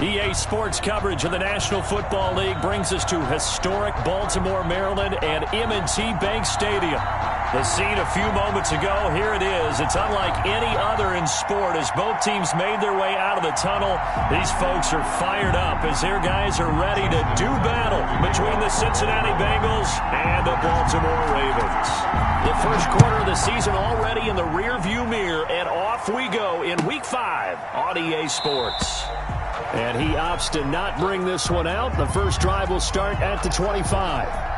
EA Sports coverage of the National Football League brings us to historic Baltimore, Maryland, and M&T Bank Stadium. The scene a few moments ago, here it is. It's unlike any other in sport as both teams made their way out of the tunnel. These folks are fired up as their guys are ready to do battle between the Cincinnati Bengals and the Baltimore Ravens. The first quarter of the season already in the rearview mirror, and off we go in Week 5 on EA Sports. And he opts to not bring this one out. The first drive will start at the 25.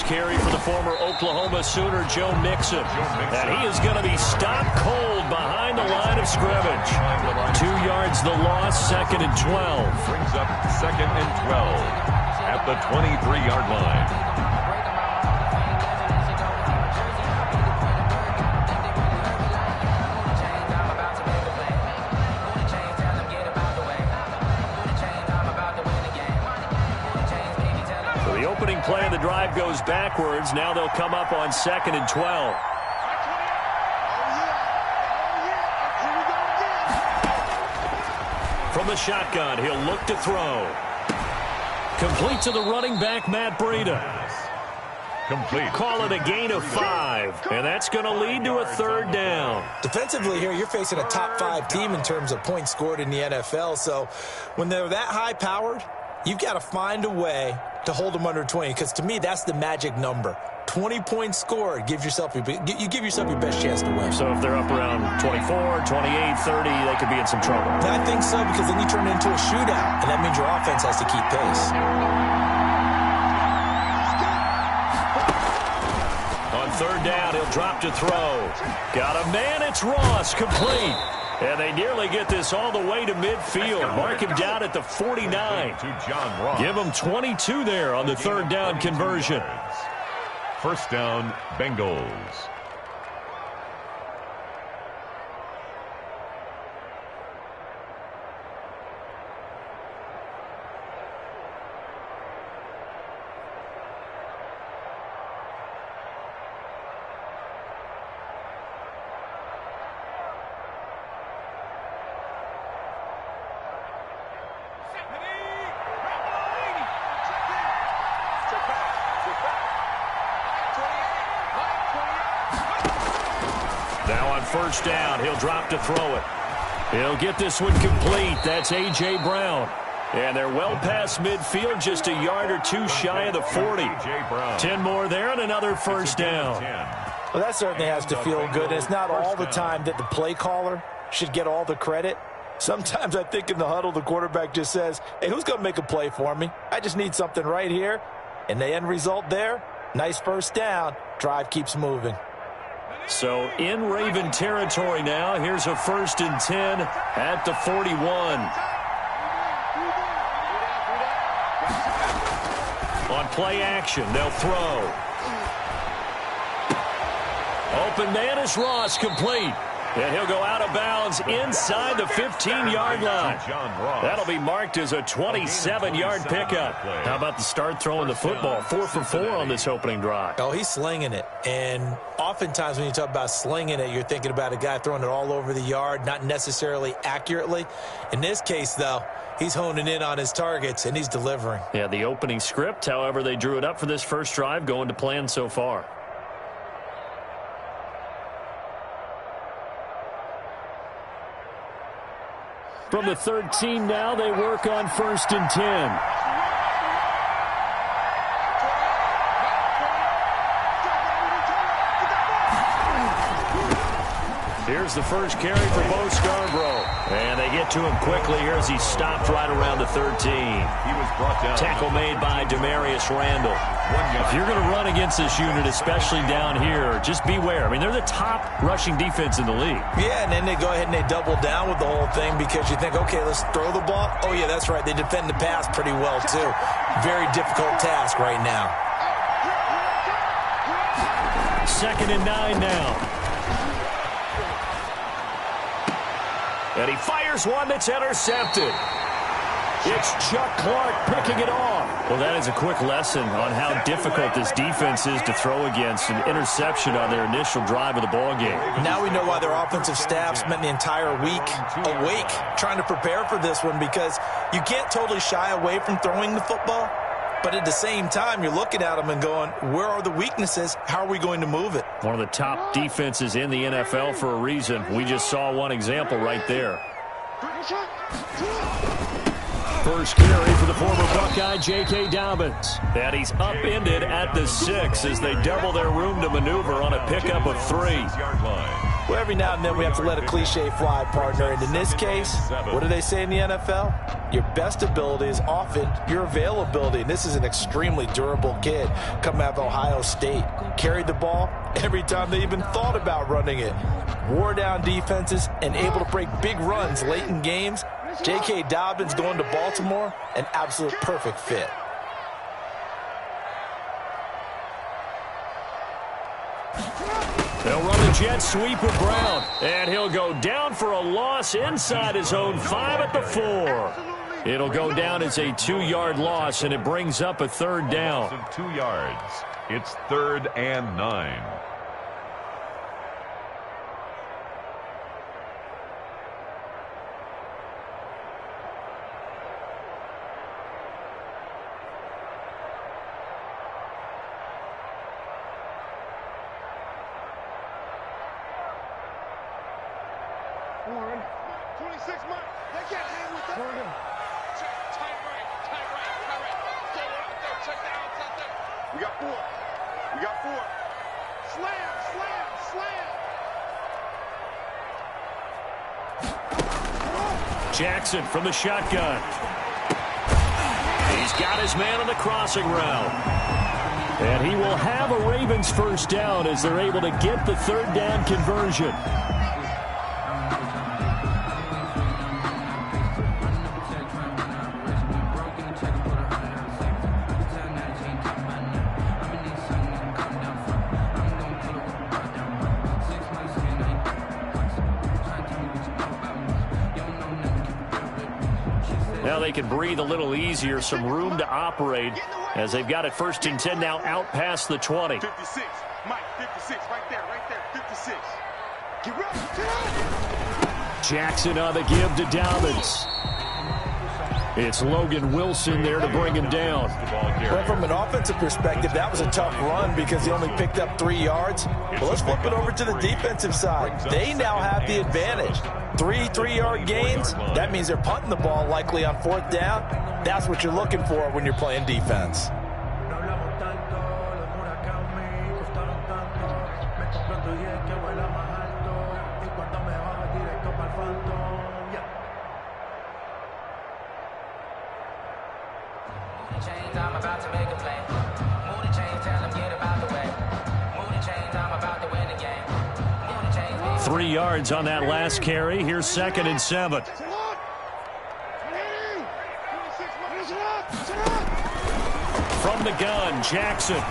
Carry for the former Oklahoma Sooner, Joe Mixon. And he is going to be stopped cold behind the line of scrimmage. 2 yards the loss, 2nd and 12. Brings up 2nd and 12 at the 23-yard line. Play of the drive goes backwards. Now they'll come up on 2nd and 12. From the shotgun, he'll look to throw. Complete to the running back, Matt Breida. Complete. Call it a gain of 5, and that's going to lead to a 3rd down. Defensively here, you're facing a top 5 team in terms of points scored in the NFL, so when they're that high-powered, you've got to find a way to hold them under 20, because to me, that's the magic number. 20 points scored, you give yourself your best chance to win. So if they're up around 24, 28, 30, they could be in some trouble. I think so, because then you turn it into a shootout, and that means your offense has to keep pace. On 3rd down, he'll drop to throw. Got a man, it's Ross, complete. And they nearly get this all the way to midfield. Mark him down at the 49. Give him 22 there on the 3rd down conversion. 1st down, Bengals. Now on 1st down, he'll drop to throw it. He'll get this one complete. That's A.J. Brown. And they're well past midfield, just a yard or 2 shy of the 40. 10 more there and another 1st down. Well, that certainly has to feel good. And it's not all the time that the play caller should get all the credit. Sometimes I think in the huddle, the quarterback just says, hey, who's going to make a play for me? I just need something right here. And the end result there, nice 1st down. Drive keeps moving. So in Raven territory now. Here's a 1st and 10 at the 41. On play action, they'll throw. Open man is Ross, complete. And he'll go out of bounds inside the 15-yard line. That'll be marked as a 27-yard pickup. How about the start throwing the football? 4 for 4 on this opening drive. Oh, he's slinging it. And oftentimes when you talk about slinging it, you're thinking about a guy throwing it all over the yard, not necessarily accurately. In this case, though, he's honing in on his targets, and he's delivering. Yeah, the opening script, however, they drew it up for this first drive, going to plan so far. From the 13 now, they work on 1st and 10. Here's the first carry for Bo Scarborough. And they get to him quickly here as he stopped right around the 13. He was brought down. Tackle made by Demarius Randall. If you're going to run against this unit, especially down here, just beware. I mean, they're the top rushing defense in the league. Yeah, and then they go ahead and they double down with the whole thing because you think, okay, let's throw the ball. Oh, yeah, that's right. They defend the pass pretty well, too. Very difficult task right now. 2nd and 9 now. And he fires one that's intercepted. It's Chuck Clark picking it off. Well, that is a quick lesson on how difficult this defense is to throw against. An interception on their initial drive of the ballgame. Now we know why their offensive staff spent the entire week awake trying to prepare for this one, because you can't totally shy away from throwing the football, but at the same time, you're looking at them and going, where are the weaknesses? How are we going to move it? One of the top defenses in the NFL for a reason. We just saw one example right there. First carry for the former Buckeye, J.K. Dobbins. And he's upended at the 6 as they double their room to maneuver on a pickup of 3. Well, every now and then we have to let a cliche fly, partner. And in this case, what do they say in the NFL? Your best ability is often your availability. And this is an extremely durable kid coming out of Ohio State. Carried the ball every time they even thought about running it. Wore down defenses and able to break big runs late in games. J.K. Dobbins going to Baltimore, an absolute perfect fit. They'll run the jet sweep with Brown, and he'll go down for a loss inside his own 5 at the 4. It'll go down as a 2-yard loss, and it brings up a 3rd down. 2 yards. It's 3rd and 9. Jackson from the shotgun. He's got his man on the crossing route. And he will have a Ravens first down as they're able to get the 3rd down conversion. Now they can breathe a little easier, some room to operate as they've got it 1st and 10 now out past the 20. 56, Mike, 56, right there, 56. Get ready, Jackson on the give to Dobbins. It's Logan Wilson there to bring him down. Well, from an offensive perspective, that was a tough run because he only picked up 3 yards. But let's flip it over to the defensive side. They now have the advantage. 3-3-yard gains, that means they're punting the ball likely on 4th down. That's what you're looking for when you're playing defense. I'm about to make a play. Move the chains, tell them get about the way. Move the chains, I'm about to win the game. Move the chains. 3 yards on that last carry. Here's 2nd and 7. From the gun, Jackson.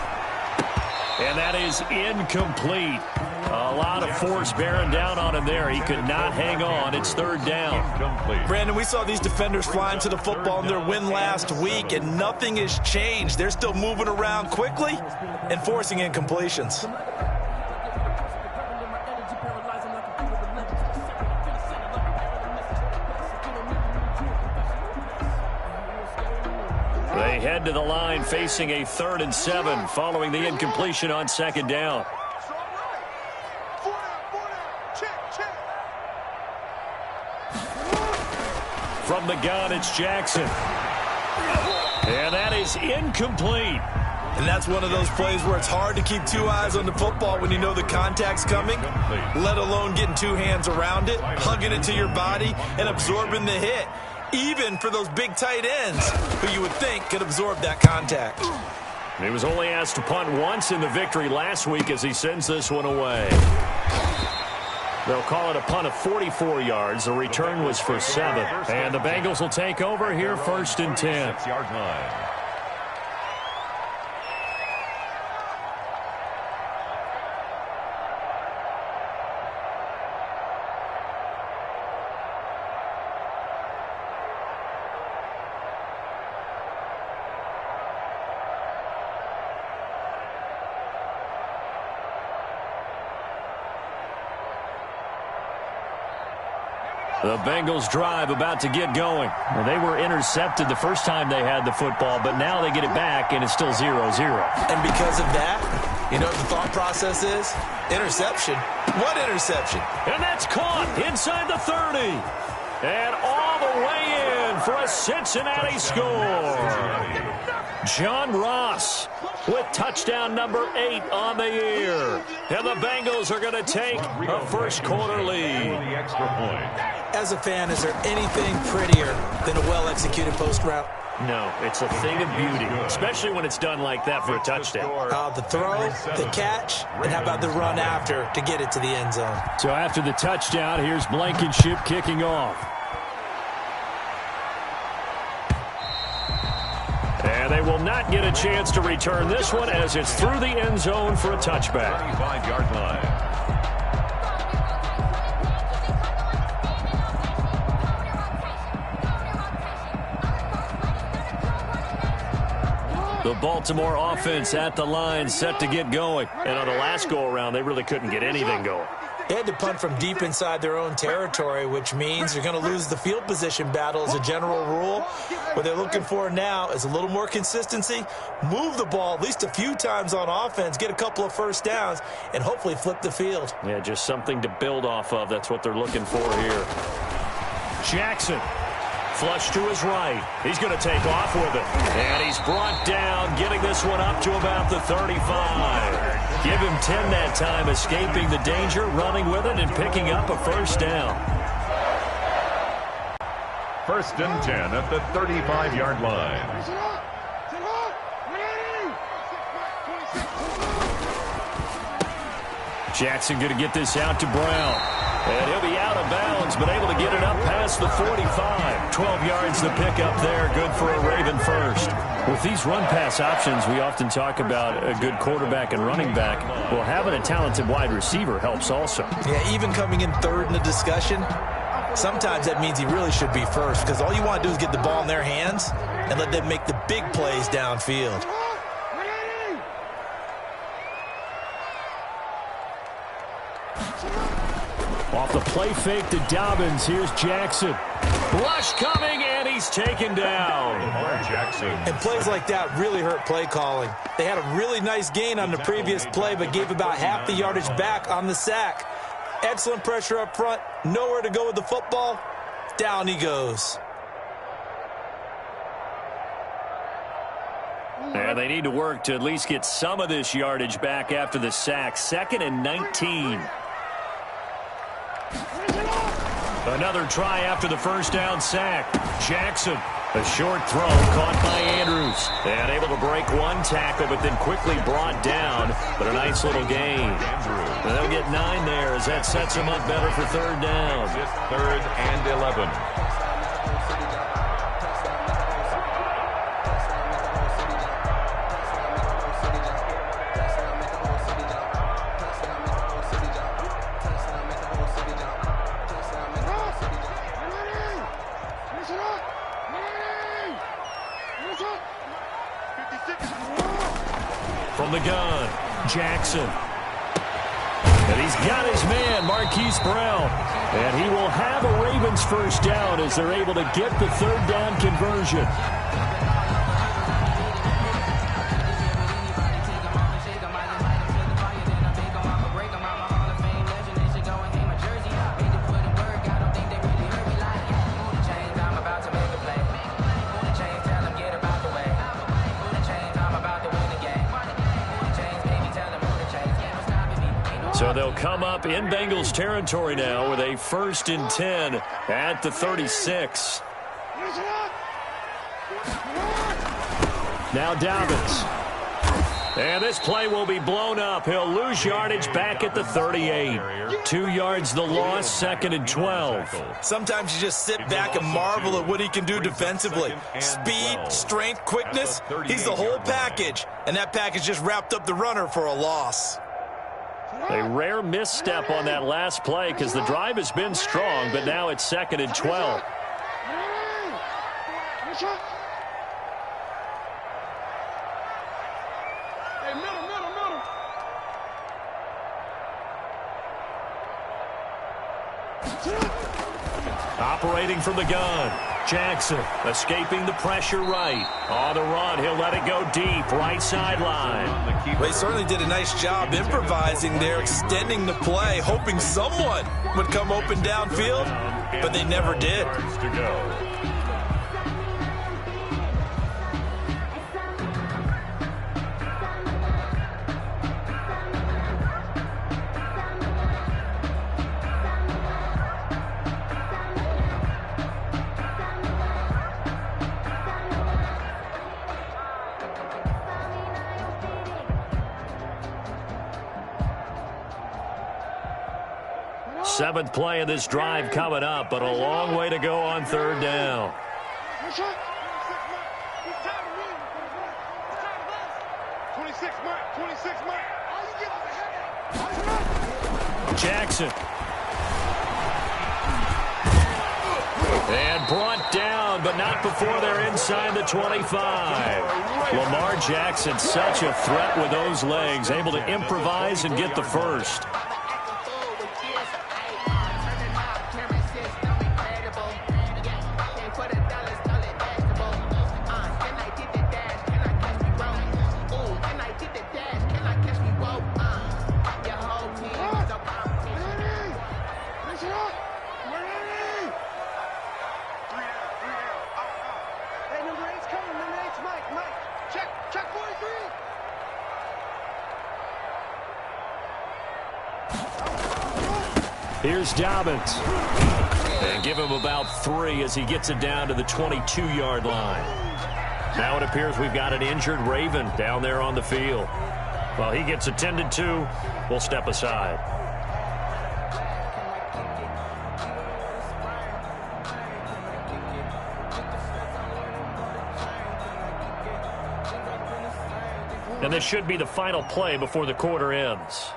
And that is incomplete. A lot of force bearing down on him there. He could not hang on. It's 3rd down. Brandon, we saw these defenders flying to the football in their win last week, and nothing has changed. They're still moving around quickly and forcing incompletions. They head to the line facing a 3rd and 7 following the incompletion on 2nd down. From the gun, it's Jackson. And that is incomplete. And that's one of those plays where it's hard to keep two eyes on the football when you know the contact's coming, let alone getting two hands around it, hugging it to your body, and absorbing the hit, even for those big tight ends who you would think could absorb that contact. He was only asked to punt once in the victory last week as he sends this one away. They'll call it a punt of 44 yards. The return was for 7. And the Bengals will take over here 1st and 10. 6-yard line. The Bengals drive about to get going. Well, they were intercepted the first time they had the football, but now they get it back, and it's still 0-0. And because of that, you know what the thought process is? Interception. What interception? And that's caught inside the 30. And all the way in for a Cincinnati score. John Ross with touchdown number 8 on the year. And the Bengals are going to take a first quarter lead. The extra point. As a fan, is there anything prettier than a well-executed post route? No, it's a thing of beauty, especially when it's done like that for a touchdown. The throw, the catch, and how about the run after to get it to the end zone? So after the touchdown, here's Blankenship kicking off. And they will not get a chance to return this one as it's through the end zone for a touchback. 35-yard line. The Baltimore offense at the line set to get going. And on the last go-around, they really couldn't get anything going. They had to punt from deep inside their own territory, which means you're going to lose the field position battle as a general rule. What they're looking for now is a little more consistency, move the ball at least a few times on offense, get a couple of first downs, and hopefully flip the field. Yeah, just something to build off of. That's what they're looking for here. Jackson. Flush to his right. He's going to take off with it. And he's brought down, getting this one up to about the 35. Give him 10 that time, escaping the danger, running with it, and picking up a first down. 1st and 10 at the 35-yard line. Jackson going to get this out to Brown. And he'll be out of bounds, but able to get it up past the 45. 12 yards to pick up there. Good for a Raven first. With these run-pass options, we often talk about a good quarterback and running back. Well, having a talented wide receiver helps also. Yeah, even coming in third in the discussion, sometimes that means he really should be first because all you want to do is get the ball in their hands and let them make the big plays downfield. Off the play fake to Dobbins, here's Jackson. Rush coming, and he's taken down. Jackson. And plays like that really hurt play calling. They had a really nice gain on the previous play, but gave about half the yardage back on the sack. Excellent pressure up front, nowhere to go with the football. Down he goes. And they need to work to at least get some of this yardage back after the sack. 2nd and 19. Another try after the first down sack. Jackson, a short throw caught by Andrews. And able to break one tackle, but then quickly brought down. But a nice little gain. And they'll get 9 there as that sets them up better for 3rd down. 3rd and 11. From the gun, Jackson. And he's got his man, Marquise Brown. And he will have a Ravens first down as they're able to get the 3rd down conversion. So they'll come up in Bengals territory now with a 1st and 10 at the 36. Now Dobbins. And this play will be blown up. He'll lose yardage back at the 38. 2 yards the loss, 2nd and 12. Sometimes you just sit back and marvel at what he can do defensively. Speed, strength, quickness. He's the whole package. And that package just wrapped up the runner for a loss. A rare misstep on that last play because the drive has been strong, but now it's 2nd and 12. Operating from the gun. Jackson escaping the pressure right. On the run, he'll let it go deep. Right sideline. They certainly did a nice job improvising there, extending the play, hoping someone would come open downfield, but they never did. Seventh play of this drive coming up, but a long way to go on 3rd down. Jackson. And brought down, but not before they're inside the 25. Lamar Jackson, such a threat with those legs, able to improvise and get the first. Here's Dobbins. And give him about 3 as he gets it down to the 22-yard line. Now it appears we've got an injured Raven down there on the field. While he gets attended to, we'll step aside. And this should be the final play before the quarter ends.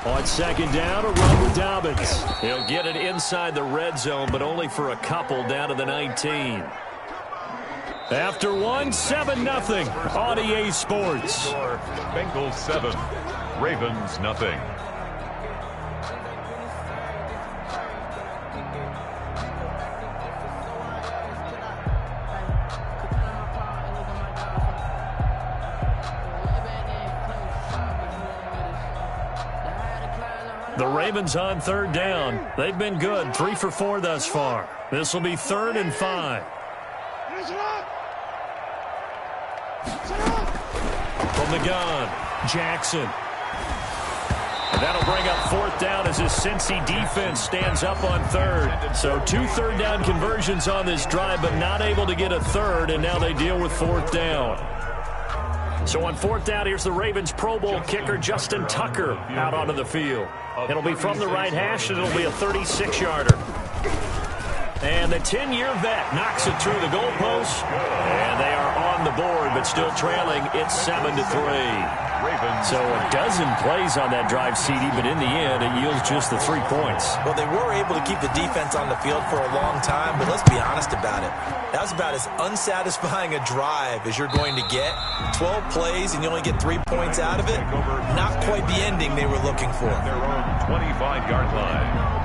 On 2nd down, a run with Dobbins. He'll get it inside the red zone, but only for a couple down to the 19. After one, 7-0 on EA Sports. Bengals 7, Ravens nothing. The Ravens on 3rd down. They've been good, 3 for 4 thus far. This will be 3rd and 5. From the gun, Jackson. And that'll bring up 4th down as his Cincy defense stands up on 3rd. So 2 3rd down conversions on this drive, but not able to get a 3rd, and now they deal with 4th down. So on 4th down, here's the Ravens Pro Bowl kicker Justin Tucker out onto the field. It'll be from the right hash, and it'll be a 36-yarder. And the 10-year vet knocks it through the goalpost. And they are on the board, but still trailing. It's 7-3. So a dozen plays on that drive, CD, but in the end, it yields just the 3 points. Well, they were able to keep the defense on the field for a long time, but let's be honest about it. That was about as unsatisfying a drive as you're going to get. 12 plays, and you only get 3 points out of it. Not quite the ending they were looking for. Their own 25-yard line.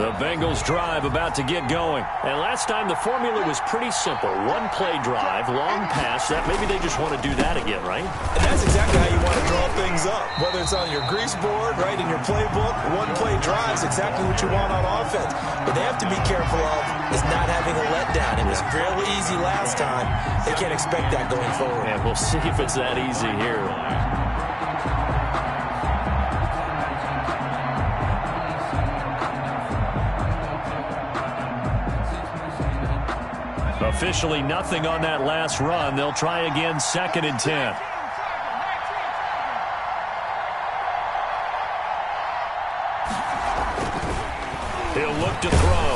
The Bengals drive about to get going. And last time the formula was pretty simple. One play drive, long pass. That maybe they just want to do that again, right? And that's exactly how you want to draw things up. Whether it's on your grease board, right, in your playbook, one play drive is exactly what you want on offense. But they have to be careful of is not having a letdown. It was real easy last time. They can't expect that going forward. And we'll see if it's that easy here. Officially nothing on that last run. They'll try again, 2nd and 10. He'll look to throw.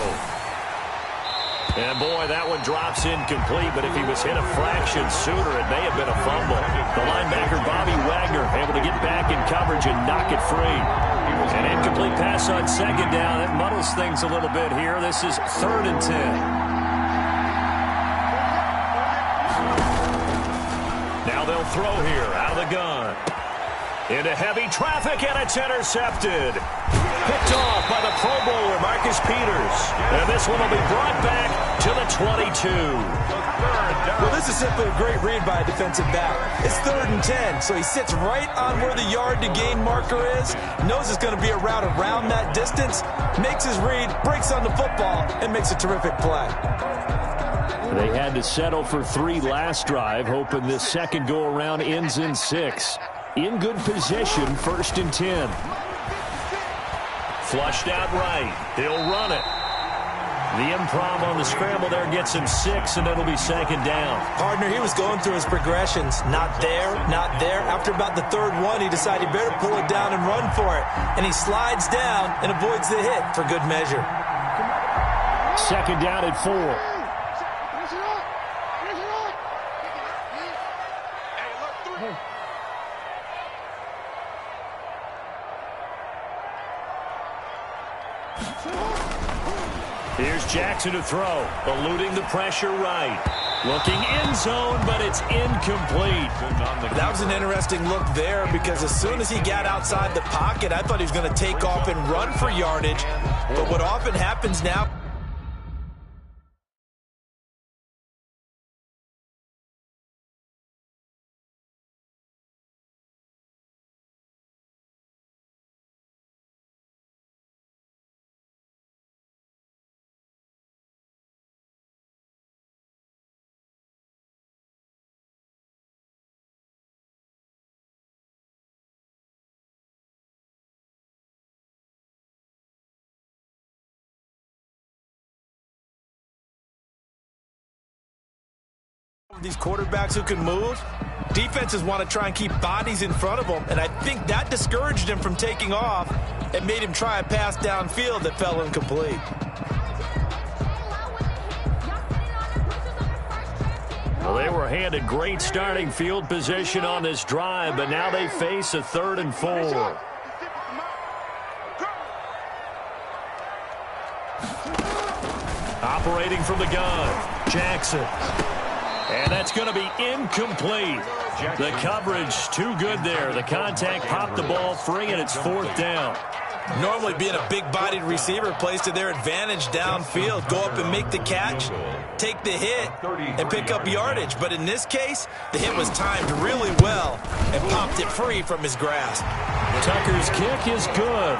And boy, that one drops incomplete, but if he was hit a fraction sooner, it may have been a fumble. The linebacker, Bobby Wagner, able to get back in coverage and knock it free. An incomplete pass on 2nd down. It muddles things a little bit here. This is 3rd and 10. They'll throw here out of the gun. Into heavy traffic, and it's intercepted. Picked off by the Pro Bowler, Marcus Peters. And this one will be brought back to the 22. Well, this is simply a great read by a defensive back. It's 3rd and 10, so he sits right on where the yard-to-gain marker is, knows it's going to be a route around that distance, makes his read, breaks on the football, and makes a terrific play. They had to settle for 3 last drive, hoping this second go-around ends in 6. In good position, 1st and 10. Flushed out right. He'll run it. The improv on the scramble there gets him 6, and it'll be 2nd down. Partner, he was going through his progressions. Not there, not there. After about the 3rd one, he decided he better pull it down and run for it. And he slides down and avoids the hit for good measure. 2nd down at 4. Here's Jackson to throw, eluding the pressure right. Looking end zone, but it's incomplete. That was an interesting look there because as soon as he got outside the pocket, I thought he was going to take off and run for yardage. But what often happens now... These quarterbacks who can move, defenses want to try and keep bodies in front of them, and I think that discouraged him from taking off and made him try a pass downfield that fell incomplete. Well, they were handed great starting field position on this drive, but now they face a 3rd and 4. Operating from the gun, Jackson. And that's going to be incomplete. The coverage too good there. The contact popped the ball free, and it's 4th down. Normally being a big-bodied receiver plays to their advantage downfield. Go up and make the catch, take the hit, and pick up yardage. But in this case, the hit was timed really well and popped it free from his grasp. Tucker's kick is good.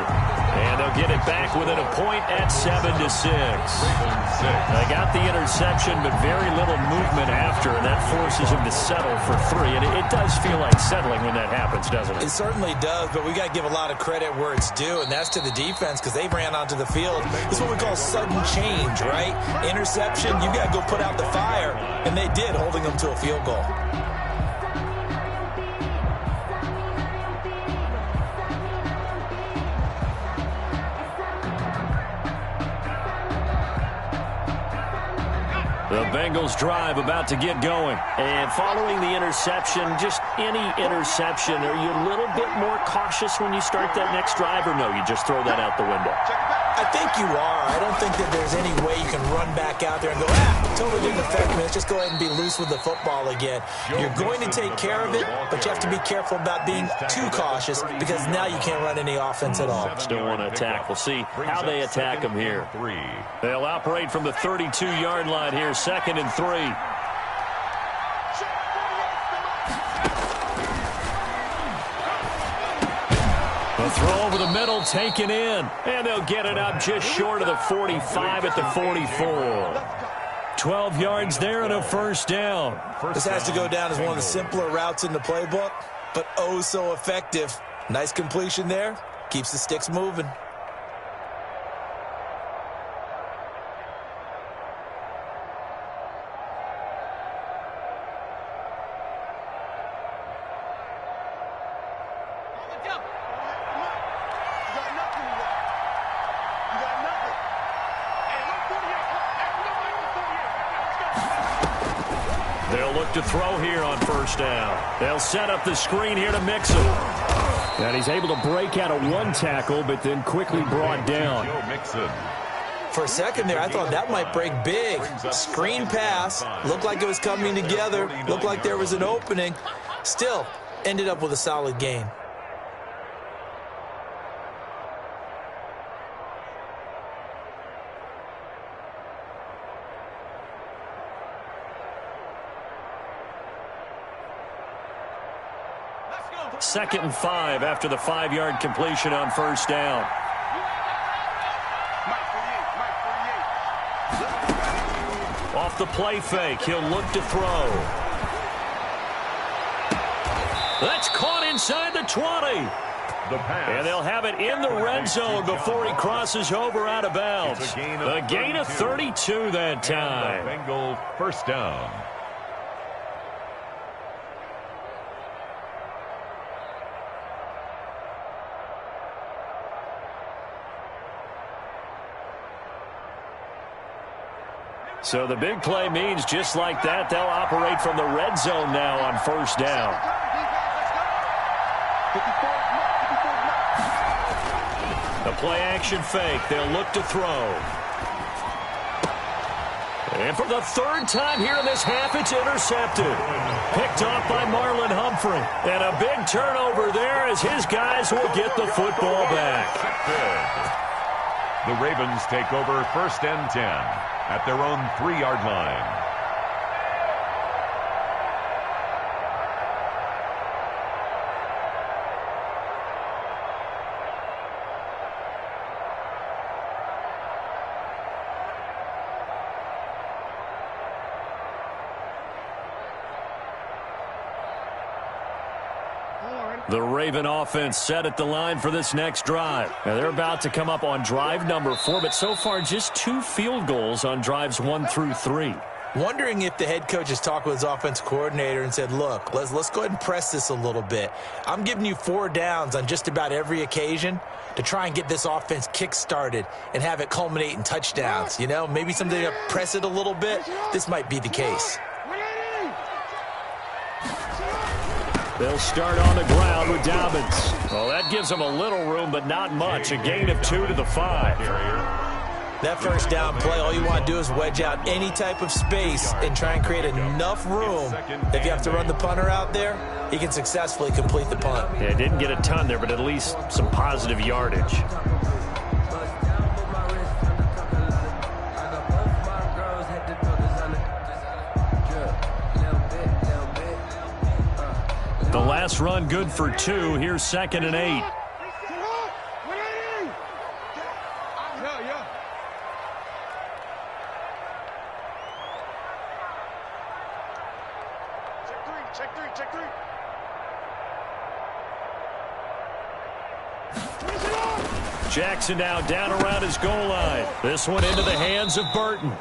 And they'll get it back within a point at 7-6. They got the interception, but very little movement after, and that forces him to settle for 3. And it does feel like settling when that happens, doesn't it? It certainly does, but we got to give a lot of credit where it's due, and that's to the defense because they ran onto the field. It's what we call sudden change, right? Interception, you got to go put out the fire, and they did, holding them to a field goal. The Bengals drive about to get going. And following the interception, just any interception, are you a little bit more cautious when you start that next drive, or no, you just throw that out the window? I think you are. I don't think that there's any way you can run back out there and go, turnover didn't affect me. Let's just go ahead and be loose with the football again. You're going to take care of it, but you have to be careful about being too cautious because now you can't run any offense at all. Still want to attack. We'll see how they attack him here. They'll operate from the 32-yard line here, 2nd and 3. The throw over the middle, taken in. And they'll get it up just short of the 45 at the 44. 12 yards there and a first down. This has to go down as one of the simpler routes in the playbook, but oh so effective. Nice completion there. Keeps the sticks moving. They'll look to throw here on first down. They'll set up the screen here to Mixon. And he's able to break out of one tackle, but then quickly brought down. For a second there, I thought that might break big. Screen pass. Looked like it was coming together. Looked like there was an opening. Still, ended up with a solid gain. Second and 5 after the 5-yard completion on first down. Off the play fake, he'll look to throw. That's caught inside the 20. And they'll have it in the red zone before he crosses over out of bounds. A gain of 32 that time. Bengal first down. So the big play means just like that, they'll operate from the red zone now on first down. The play action fake. They'll look to throw. And for the third time here in this half, it's intercepted. Picked off by Marlon Humphrey. And a big turnover there as his guys will get the football back. The Ravens take over first and 10 at their own 3-yard line. The Raven offense set at the line for this next drive. Now they're about to come up on drive number 4, but so far just 2 field goals on drives 1 through 3. Wondering if the head coach has talked with his offense coordinator and said, look, let's go ahead and press this a little bit. I'm giving you 4 downs on just about every occasion to try and get this offense kick-started and have it culminate in touchdowns. You know, maybe something to press it a little bit. This might be the case. They'll start on the ground with Dobbins. Well, that gives them a little room, but not much. A gain of 2 to the 5. That first down play, all you want to do is wedge out any type of space and try and create enough room. If you have to run the punter out there, he can successfully complete the punt. Yeah, didn't get a ton there, but at least some positive yardage. The last run good for 2. Here's 2nd and 8. Check three. Jackson now down around his goal line. This one into the hands of Burton.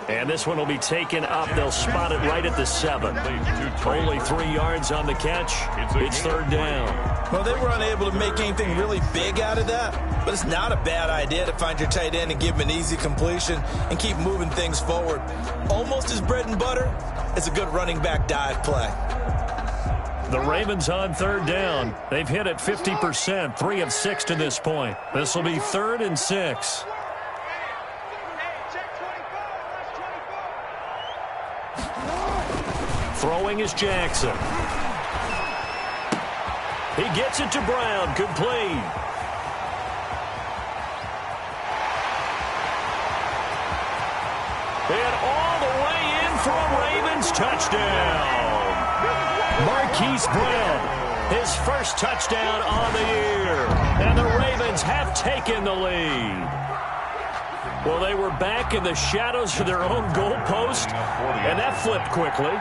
And this one will be taken up. They'll spot it right at the 7. Only 3 yards on the catch. It's 3rd down. Well, they were unable to make anything really big out of that, but it's not a bad idea to find your tight end and give him an easy completion and keep moving things forward. Almost his bread and butter is a good running back dive play. The Ravens on 3rd down. They've hit it 50%, 3 of 6 to this point. This will be 3rd and 6. Throwing is Jackson. He gets it to Brown. Complete. And all the way in for a Ravens touchdown. Marquise Brown, his first touchdown on the year. And the Ravens have taken the lead. Well, they were back in the shadows of their own goalpost, and that flipped quickly.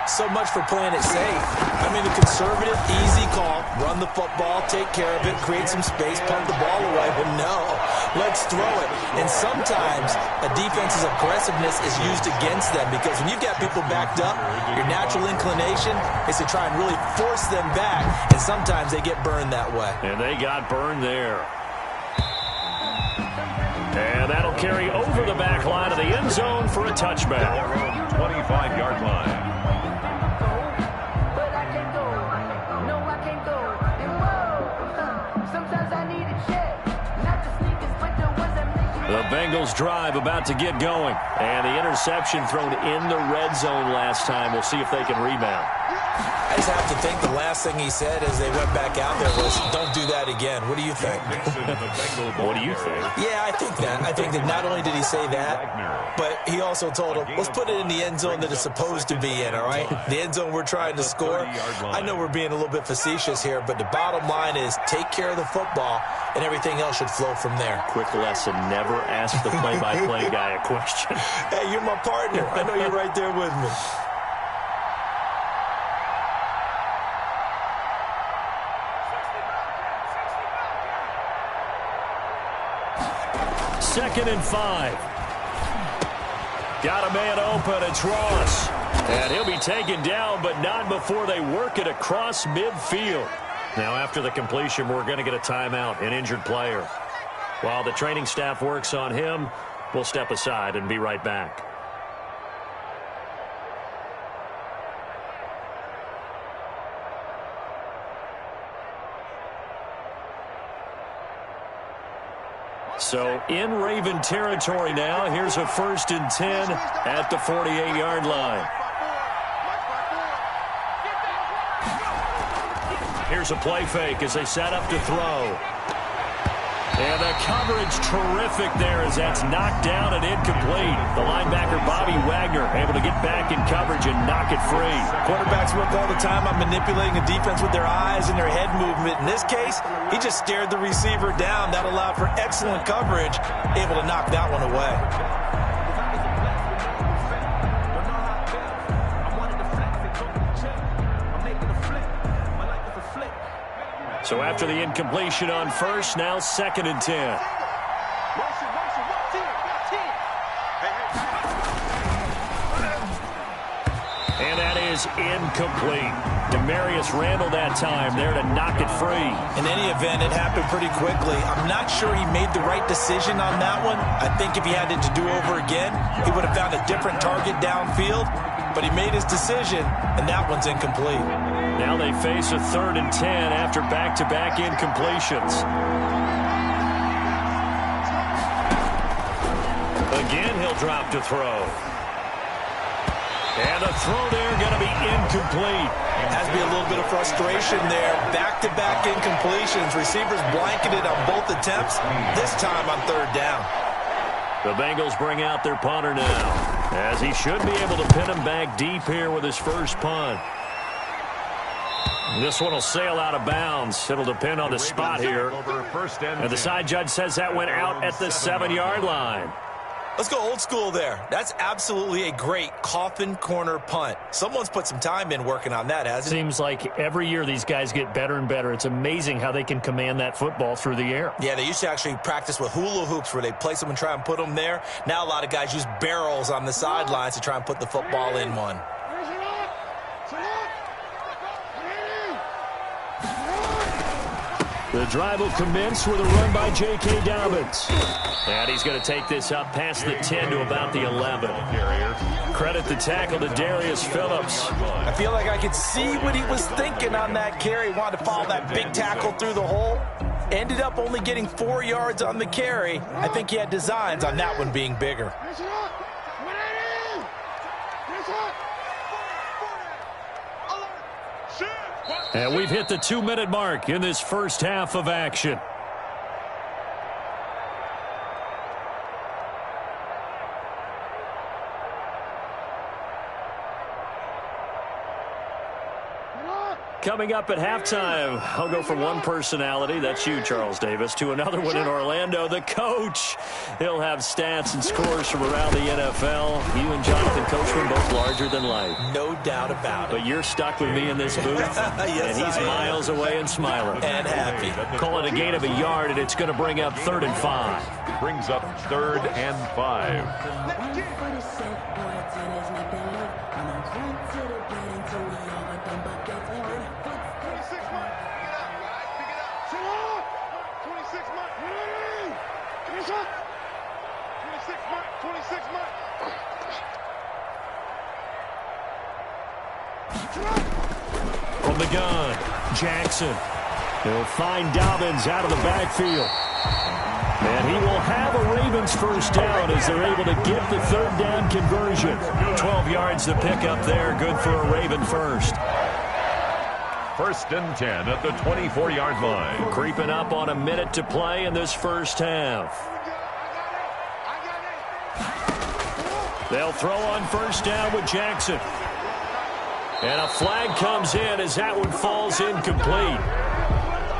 So much for playing it safe. I mean, the conservative, easy call, run the football, take care of it, create some space, punt the ball away. But no, let's throw it. And sometimes a defense's aggressiveness is used against them because when you've got people backed up, your natural inclination is to try and really force them back. And sometimes they get burned that way. And they got burned there. And that'll carry over the back line of the end zone for a touchback. 25-yard line. The Bengals drive about to get going. And the interception thrown in the red zone last time. We'll see if they can rebound. I just have to think the last thing he said as they went back out there was, don't do that again. What do you think? What do you think? Yeah, I think that. I think that not only did he say that, but he also told him, let's put it in the end zone that it's supposed to be in, all right? The end zone we're trying to score. I know we're being a little bit facetious here, but the bottom line is take care of the football, and everything else should flow from there. Quick lesson, never ask the play-by-play guy a question. Hey, you're my partner. I know you're right there with me. Second and 5. Got a man open. It's Ross. And he'll be taken down, but not before they work it across midfield. Now, after the completion, we're going to get a timeout, an injured player. While the training staff works on him, we'll step aside and be right back. So in Raven territory now. Here's a 1st and 10 at the 48-yard line. Here's a play fake as they set up to throw. And the coverage terrific there as that's knocked down and incomplete. The linebacker, Bobby Wagner, able to get back in coverage and knock it free. Quarterbacks work all the time on manipulating the defense with their eyes and their head movement. In this case, he just stared the receiver down. That allowed for excellent coverage, able to knock that one away. So after the incompletion on first, now 2nd and 10. And that is incomplete. Demarius Randall that time there to knock it free. In any event, it happened pretty quickly. I'm not sure he made the right decision on that one. I think if he had it to do over again, he would have found a different target downfield. But he made his decision, and that one's incomplete. Now they face a 3rd and 10 after back-to-back incompletions. Again, he'll drop to throw. And the throw there going to be incomplete. Has to be a little bit of frustration there. Back-to-back incompletions. Receivers blanketed on both attempts, this time on 3rd down. The Bengals bring out their punter now, as he should be able to pin him back deep here with his first punt. This one will sail out of bounds. It'll depend on the spot here. And the side judge says that went out at the 7-yard line. Let's go old school there. That's absolutely a great coffin corner punt. Someone's put some time in working on that, hasn't it? Seems like every year these guys get better and better. It's amazing how they can command that football through the air. Yeah, they used to actually practice with hula hoops where they place them and try and put them there. Now a lot of guys use barrels on the sidelines to try and put the football in one. The drive will commence with a run by J.K. Dobbins. And he's going to take this up past the 10 to about the 11. Credit the tackle to Darius Phillips. I feel like I could see what he was thinking on that carry. Wanted to follow that big tackle through the hole. Ended up only getting 4 yards on the carry. I think he had designs on that one being bigger. And we've hit the 2-minute mark in this first half of action. Coming up at halftime, I'll go from one personality, that's you, Charles Davis, to another one in Orlando, the coach. He'll have stats and scores from around the NFL. You and Jonathan Coachman both larger than life. No doubt about it. But you're stuck with me in this booth, yes, and he's miles away and smiling. And happy. Call it a gain of a yard, and it's going to bring up 3rd and 5. Brings up 3rd and 5. From the gun, Jackson. He'll find Dobbins out of the backfield. And he will have a Ravens first down as they're able to get the 3rd down conversion. 12 yards to pick up there. Good for a Raven first. 1st and 10 at the 24-yard line. Creeping up on a minute to play in this first half. They'll throw on first down with Jackson. And a flag comes in as that one falls incomplete.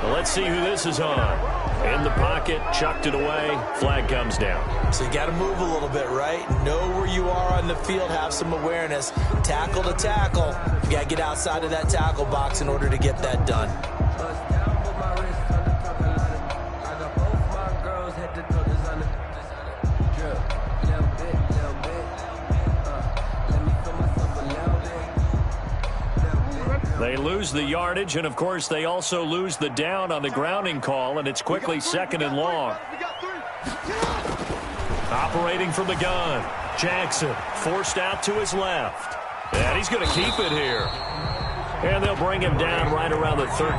Well, let's see who this is on. In the pocket, chucked it away, flag comes down. So you got to move a little bit, right? Know where you are on the field, have some awareness. Tackle to tackle. You got to get outside of that tackle box in order to get that done. They lose the yardage, and of course they also lose the down on the grounding call, and it's quickly 2nd and long. Operating from the gun, Jackson forced out to his left. And he's going to keep it here. And they'll bring him down right around the 13.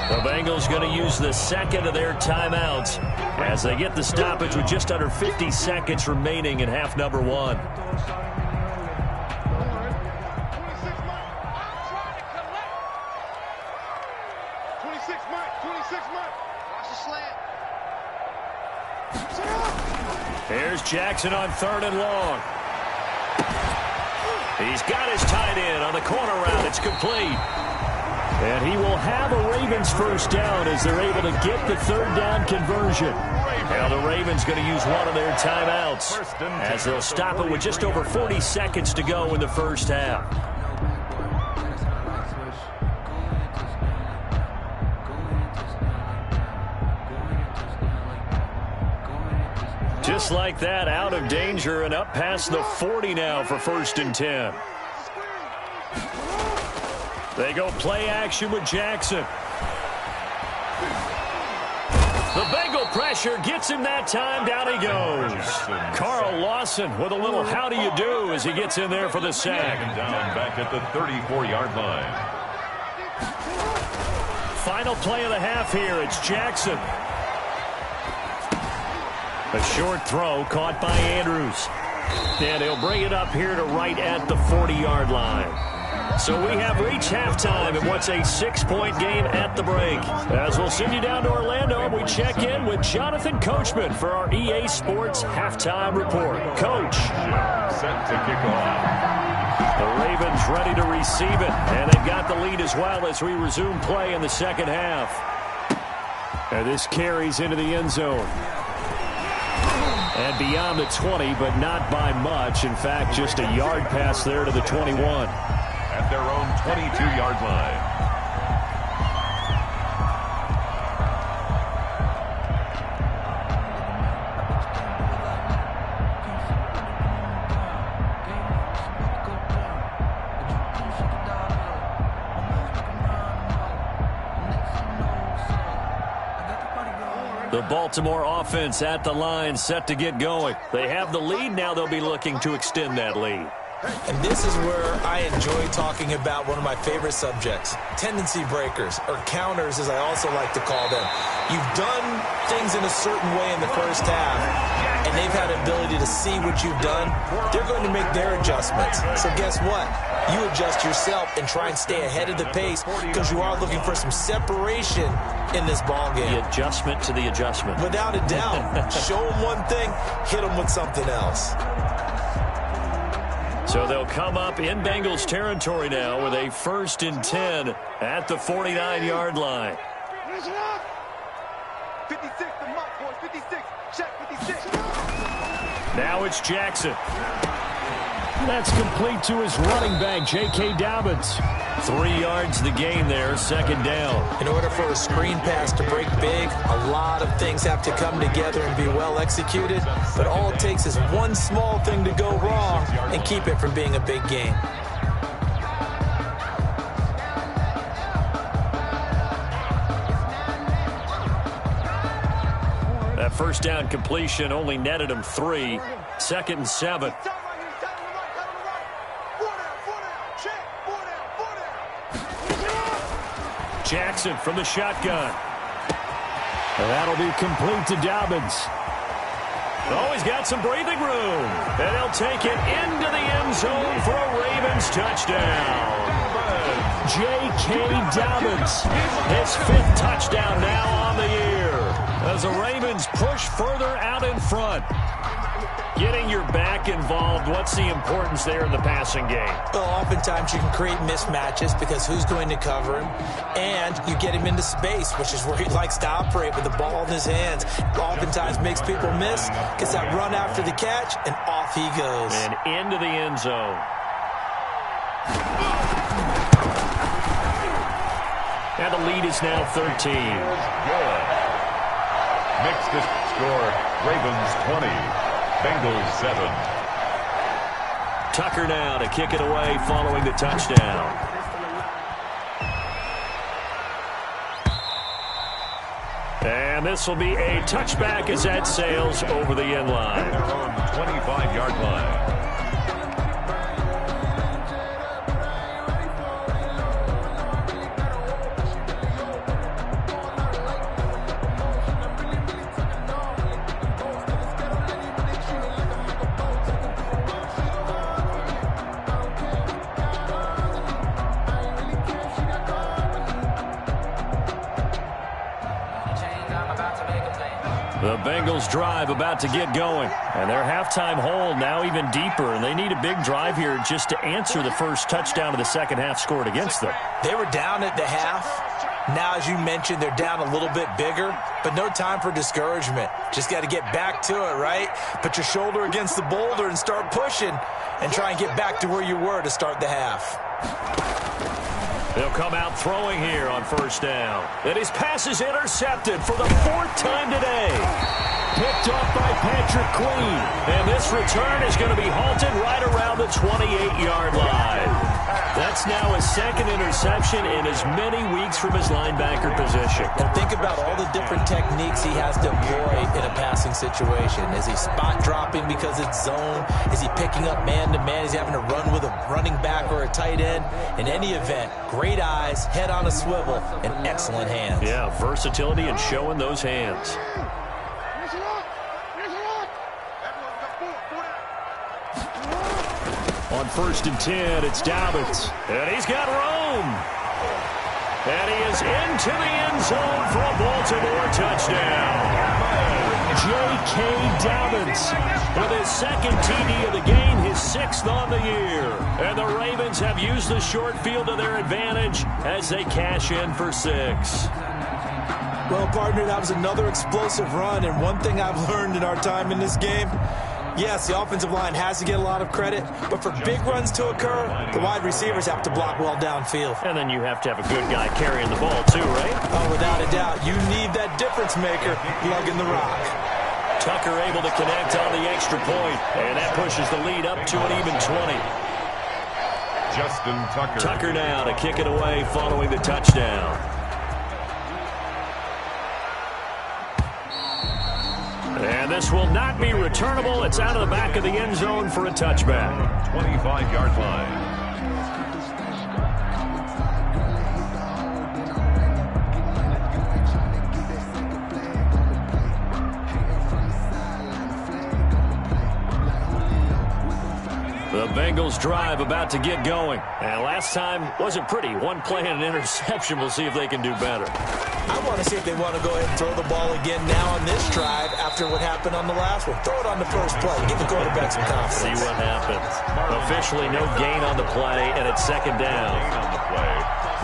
The Bengals going to use the 2nd of their timeouts as they get the stoppage with just under 50 seconds remaining in half number 1. Here's Jackson on 3rd and long. He's got his tight end on the corner route. It's complete. And he will have a Ravens first down as they're able to get the 3rd down conversion. Now the Ravens going to use one of their timeouts as they'll stop it with just over 40 seconds to go in the first half. Just like that, out of danger and up past the 40 now for 1st and 10. They go play action with Jackson. The Bengal pressure gets him that time. Down he goes. Carl Lawson with a little how do you do as he gets in there for the sack. Down back at the 34-yard line. Final play of the half here. It's Jackson. A short throw caught by Andrews. And he'll bring it up here to right at the 40-yard line. So we have reached halftime in what's a 6-point game at the break. As we'll send you down to Orlando, and we check in with Jonathan Coachman for our EA Sports Halftime Report. Coach. Set to kick off. The Ravens ready to receive it, and they've got the lead as well as we resume play in the second half. And this carries into the end zone. And beyond the 20, but not by much. In fact, just a yard pass there to the 21. At their own 22-yard line. The Baltimore offense at the line, set to get going. They have the lead. Now they'll be looking to extend that lead. And this is where I enjoy talking about one of my favorite subjects, tendency breakers, or counters as I also like to call them. You've done things in a certain way in the first half. and they've had the ability to see what you've done, they're going to make their adjustments. So guess what? You adjust yourself and try and stay ahead of the pace because you are looking for some separation in this ball game. The adjustment to the adjustment. Without a doubt. Show them one thing, hit them with something else. So they'll come up in Bengals territory now with a 1st and 10 at the 49-yard line. 56, the mark, boys, 56. Check 56. Now it's Jackson. That's complete to his running back, J.K. Dobbins. 3 yards the gain there, 2nd down. In order for a screen pass to break big, a lot of things have to come together and be well executed. But all it takes is one small thing to go wrong and keep it from being a big game. That 1st down completion only netted him 3. 2nd and 7. Jackson from the shotgun. And that'll be complete to Dobbins. Oh, he's got some breathing room. And he'll take it into the end zone for a Ravens touchdown. J.K. Dobbins, his 5th touchdown now on the year, as the Ravens push further out in front. Getting your back involved, what's the importance there in the passing game? Well, oftentimes you can create mismatches because who's going to cover him? And you get him into space, which is where he likes to operate with the ball in his hands. Oftentimes makes people miss, gets that run after the catch, and off he goes. And into the end zone. And the lead is now 13. Good. Mixed score, Ravens 20. Bengals 7. Tucker now to kick it away following the touchdown. And this will be a touchback as that sails over the end line. Their own 25-yard line. The Bengals drive about to get going. And their halftime hole now even deeper. And they need a big drive here just to answer the first touchdown of the second half scored against them. They were down at the half. Now, as you mentioned, they're down a little bit bigger. But no time for discouragement. Just got to get back to it, right? Put your shoulder against the boulder and start pushing. And try and get back to where you were to start the half. They'll come out throwing here on 1st down. And his pass is intercepted for the 4th time today. Picked off by Patrick Queen. And this return is going to be halted right around the 28-yard line. That's now his 2nd interception in as many weeks from his linebacker position. And think about all the different techniques he has to employ in a passing situation. Is he spot dropping because it's zone? Is he picking up man-to-man? Is he having to run with a running back or a tight end? In any event, great eyes, head on a swivel, and excellent hands. Yeah, versatility and showing those hands. On 1st and 10, it's Dobbins. And he's got room. And he is into the end zone for a Baltimore touchdown. J.K. Dobbins with his 2nd TD of the game, his 6th on the year. And the Ravens have used the short field to their advantage as they cash in for 6. Well, partner, that was another explosive run. And one thing I've learned in our time in this game, yes, the offensive line has to get a lot of credit, but for big runs to occur, the wide receivers have to block well downfield. And then you have to have a good guy carrying the ball too, right? Oh, without a doubt. You need that difference maker lugging the rock. Tucker able to connect on the extra point, and that pushes the lead up to an even 20. Justin Tucker. Tucker now to kick it away following the touchdown. And this will not be returnable. It's out of the back of the end zone for a touchback. 25-yard line. The Bengals drive about to get going. And last time wasn't pretty. One play and an interception. We'll see if they can do better. I want to see if they want to go ahead and throw the ball again now on this drive after what happened on the last one. Throw it on the first play. Give the quarterback some confidence. See what happens. Officially no gain on the play, and it's second down.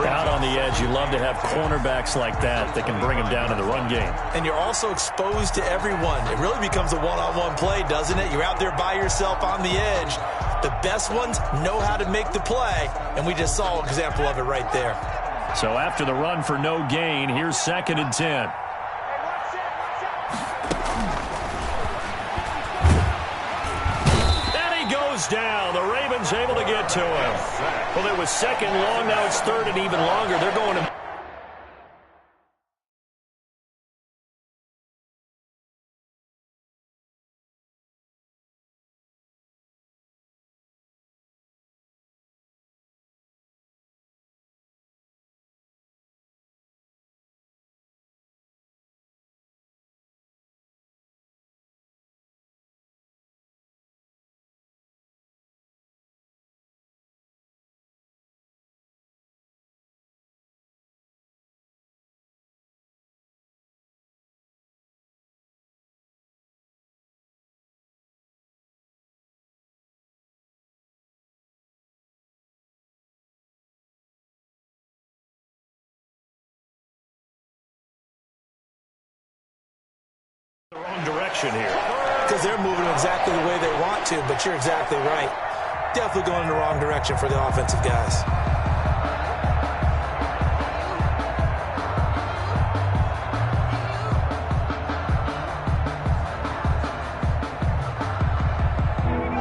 Out on the edge, you love to have cornerbacks like that can bring them down in the run game. And you're also exposed to everyone. It really becomes a one-on-one play, doesn't it? You're out there by yourself on the edge. The best ones know how to make the play, and we just saw an example of it right there. So after the run for no gain, here's 2nd and 10. Down. The Ravens able to get to him. Well, it was second long. Now it's third and even longer. They're going to... the wrong direction here. Because they're moving exactly the way they want to, but you're exactly right. Definitely going in the wrong direction for the offensive guys.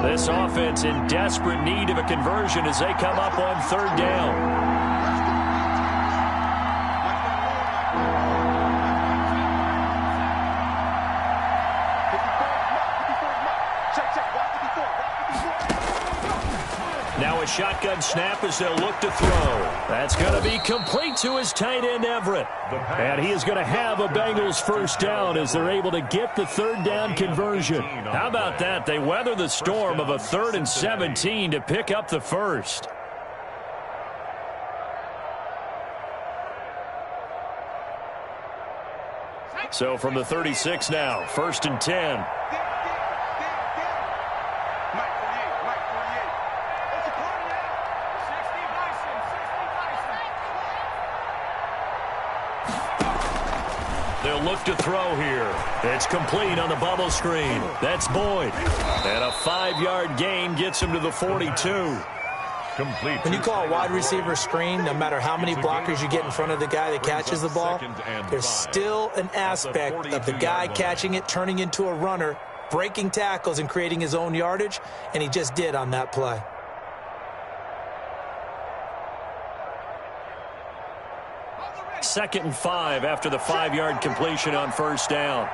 This offense in desperate need of a conversion as they come up on 3rd down. Now a shotgun snap as they'll look to throw. That's going to be complete to his tight end, Everett. And he is going to have a Bengals first down as they're able to get the 3rd down conversion. How about that? They weather the storm of a 3rd and 17 to pick up the first. So from the 36 now, 1st and 10. They'll look to throw here. It's complete on the bubble screen. That's Boyd. And a 5-yard gain gets him to the 42. Complete. When you call a wide receiver screen, no matter how many blockers you get in front of the guy that catches the ball, there's still an aspect of the guy catching it, turning into a runner, breaking tackles and creating his own yardage, and he just did on that play. Second and 5 after the 5-yard completion on 1st down.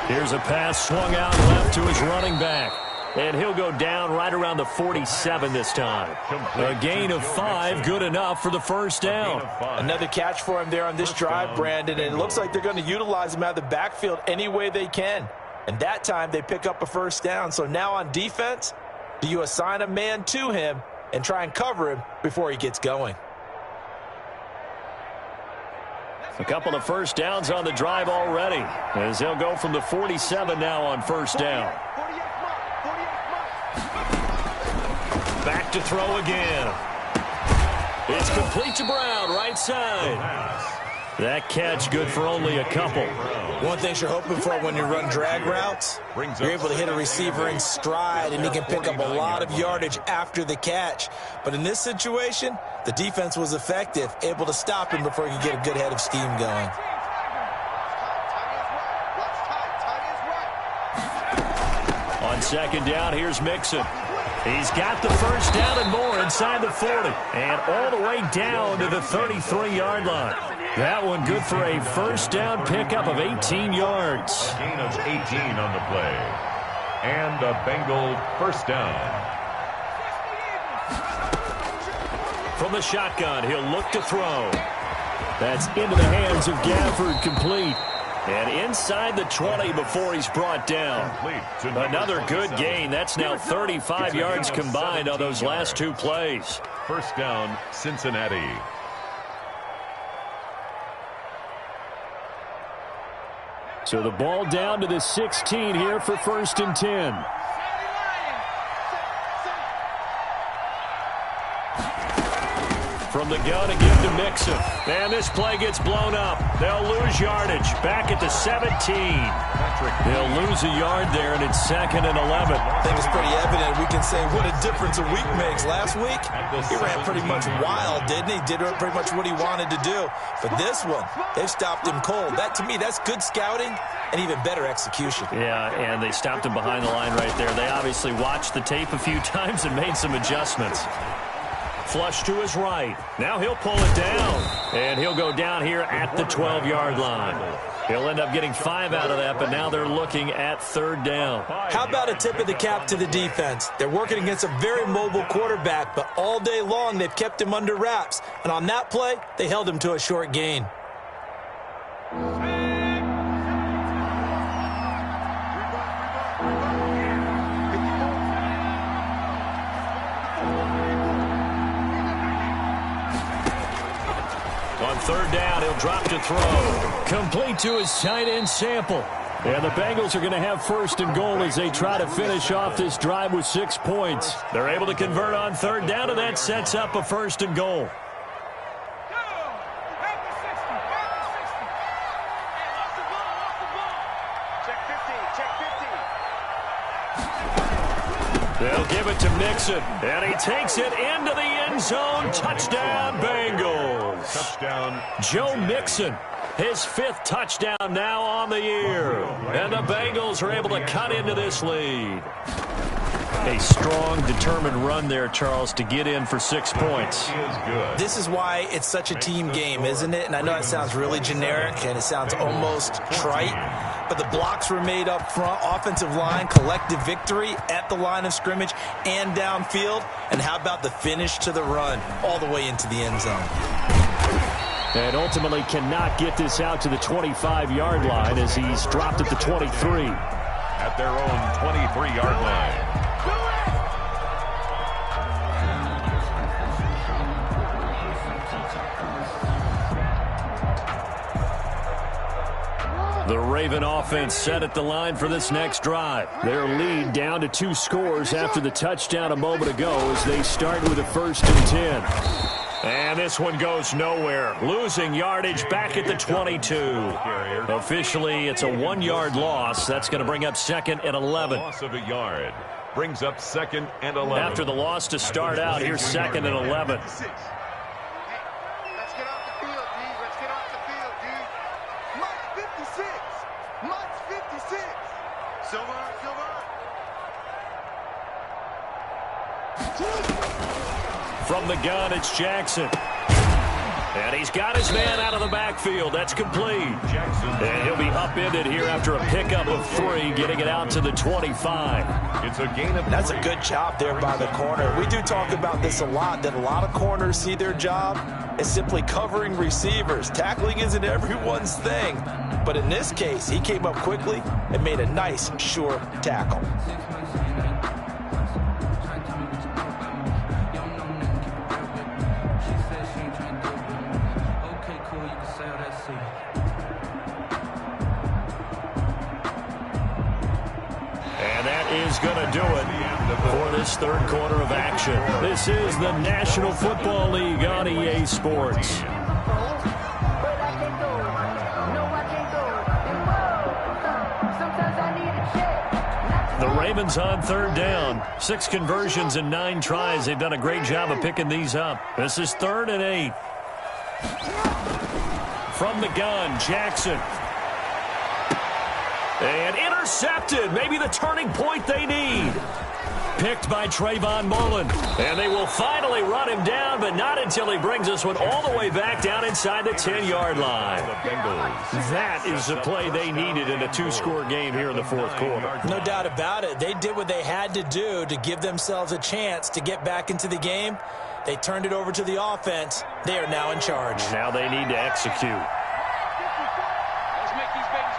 Here's a pass swung out left to his running back. And he'll go down right around the 47 this time. A gain of 5, good enough for the first down. Another catch for him there on this drive, Brandon, and it looks like they're going to utilize him out of the backfield any way they can. And that time they pick up a first down. So now on defense, do you assign a man to him and try and cover him before he gets going? A couple of first downs on the drive already, as they'll go from the 47 now on 1st down. Back to throw again. It's complete to Brown, right side. That catch good for only a couple. One thing you're hoping for when you run drag routes, you're able to hit a receiver in stride, and he can pick up a lot of yardage after the catch. But in this situation, the defense was effective, able to stop him before he could get a good head of steam going. On 2nd down, here's Mixon. He's got the first down and more inside the 40. And all the way down to the 33-yard line. That one good for a first down pickup of 18 yards. A gain of 18 on the play. And a Bengal first down. From the shotgun, he'll look to throw. That's into the hands of Gafford, complete. And inside the 20 before he's brought down. Another good gain. That's now 35 yards combined on those last two plays. First down, Cincinnati. So the ball down to the 16 here for 1st and 10. From the gun again to Mixon. And this play gets blown up. They'll lose yardage. Back at the 17. They'll lose a yard there, and it's 2nd and 11. I think it's pretty evident. We can say what a difference a week makes. Last week, he ran pretty much wild, didn't he? Did pretty much what he wanted to do. But this one, they've stopped him cold. That, to me, that's good scouting and even better execution. Yeah, and they stopped him behind the line right there. They obviously watched the tape a few times and made some adjustments. Flush to his right. Now he'll pull it down. And he'll go down here at the 12-yard line. He'll end up getting 5 out of that, but now they're looking at 3rd down. How about a tip of the cap to the defense? They're working against a very mobile quarterback, but all day long they've kept him under wraps. And on that play, they held him to a short gain. On 3rd down, he'll drop to throw. Complete to his tight end Sample. And the Bengals are going to have 1st and goal as they try to finish off this drive with 6 points. They're able to convert on 3rd down, and that sets up a 1st and goal. They'll give it to Mixon, and he takes it into the end zone. Touchdown, Bengals. Touchdown, Joe Mixon, his 5th touchdown now on the year. And the Bengals are able to cut into this lead. A strong, determined run there, Charles, to get in for 6 points. This is why it's such a team game, isn't it? And I know it sounds really generic and it sounds almost trite, but the blocks were made up front, offensive line, collective victory at the line of scrimmage and downfield. And how about the finish to the run all the way into the end zone? And ultimately cannot get this out to the 25-yard line as he's dropped at the 23. At their own 23-yard line. The Raven offense set at the line for this next drive. Their lead down to 2 scores after the touchdown a moment ago as they start with a 1st and 10. And this one goes nowhere. Losing yardage back at the 22. Officially, it's a 1-yard loss. That's going to bring up 2nd and 11. Loss of a yard brings up 2nd and 11. After the loss to start out, here's 2nd and 11. From the gun, it's Jackson. And he's got his man out of the backfield. That's complete. And he'll be upended here after a pickup of 3, getting it out to the 25. It's a gain of 3. That's a good job there by the corner. We do talk about this a lot, that a lot of corners see their job as simply covering receivers. Tackling isn't everyone's thing. But in this case, he came up quickly and made a nice, sure tackle. Is going to do it for this 3rd quarter of action. This is the National Football League on EA Sports. The Ravens on 3rd down. 6 conversions and 9 tries. They've done a great job of picking these up. This is 3rd and 8. From the gun, Jackson. And intercepted. Maybe the turning point they need. Picked by Trayvon Mullen. And they will finally run him down, but not until he brings this one all the way back down inside the 10-yard line. That is the play they needed in a 2-score game here in the 4th quarter. No doubt about it. They did what they had to do to give themselves a chance to get back into the game. They turned it over to the offense. They are now in charge. Now they need to execute. Let's make these babies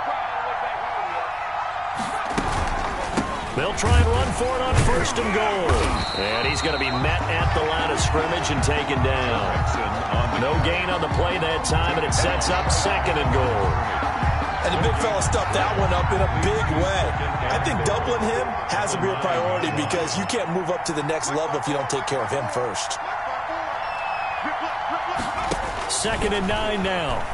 They'll try and run for it on 1st and goal. And he's going to be met at the line of scrimmage and taken down. No gain on the play that time, and it sets up 2nd and goal. And the big fella stuffed that one up in a big way. I think doubling him has a real priority because you can't move up to the next level if you don't take care of him first. 2nd and 9 now.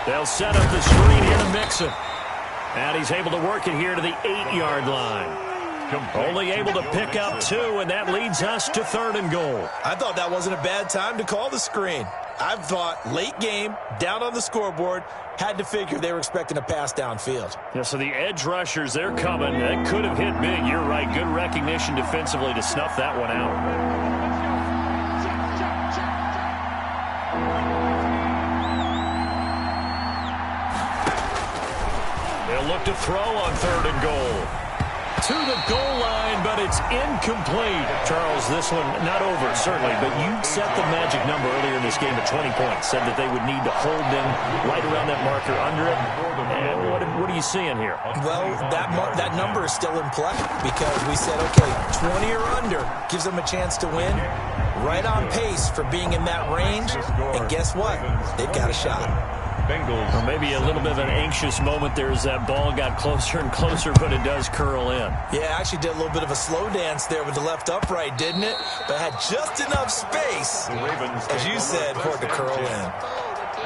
They'll set up the screen here to Mixon. And he's able to work it here to the 8-yard line. Only able to pick up 2, and that leads us to 3rd and goal. I thought that wasn't a bad time to call the screen. I thought late game, down on the scoreboard, had to figure they were expecting a pass downfield. Yeah, so the edge rushers, they're coming. That could have hit big. You're right. Good recognition defensively to snuff that one out. They'll look to throw on 3rd and goal. To the goal line, but it's incomplete. Charles, this one not over, certainly, but you set the magic number earlier in this game at 20 points. Said that they would need to hold them right around that marker under it. And what are you seeing here? Well, that number is still in play because we said, okay, 20 or under gives them a chance to win. Right on pace for being in that range. And guess what? They've got a shot. Bengals. Well, maybe a little bit of an anxious moment there as that ball got closer and closer, but it does curl in. Yeah, actually did a little bit of a slow dance there with the left upright, didn't it? But had just enough space, as you said, for it to curl in.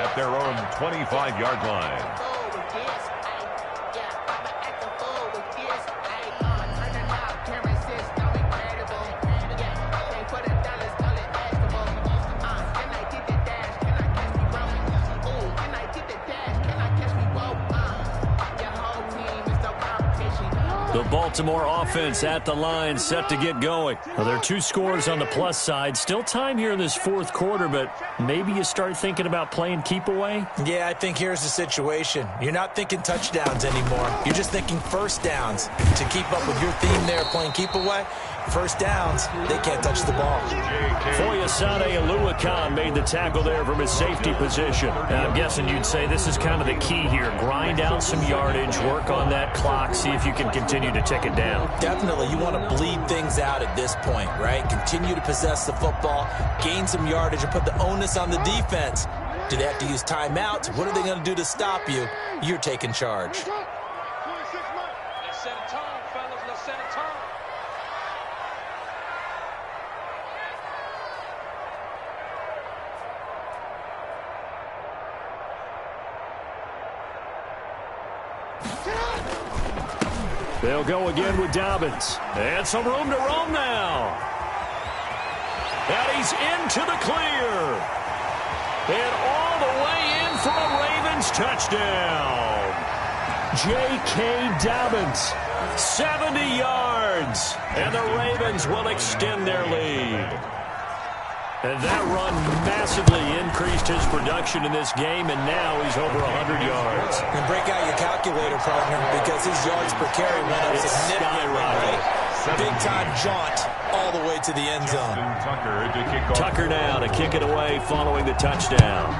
At their own 25-yard line. The Baltimore offense at the line, set to get going. Well, there are 2 scores on the plus side. Still time here in this 4th quarter, but maybe you start thinking about playing keep away? Yeah, I think here's the situation. You're not thinking touchdowns anymore. You're just thinking first downs. To keep up with your theme there, playing keep away, first downs, they can't touch the ball. Foyesade Aluakan made the tackle there from his safety position. And I'm guessing you'd say this is kind of the key here. Grind out some yardage, work on that clock, see if you can continue to tick it down. Definitely. You want to bleed things out at this point, right? Continue to possess the football, gain some yardage, and put the onus on the defense. Do they have to use timeouts? What are they going to do to stop you? You're taking charge. Let's set a tone, fellas. Let's set a tone. They'll go again with Dobbins. And some room to roam now. And he's into the clear. And all the way in for a Ravens touchdown. J.K. Dobbins, 70 yards. And the Ravens will extend their lead. And that run massively increased his production in this game, and now he's over 100 yards. And break out your calculator, partner, because his yards per carry went up significantly, right? Big-time jaunt all the way to the end zone. Tucker now to kick it away following the touchdown.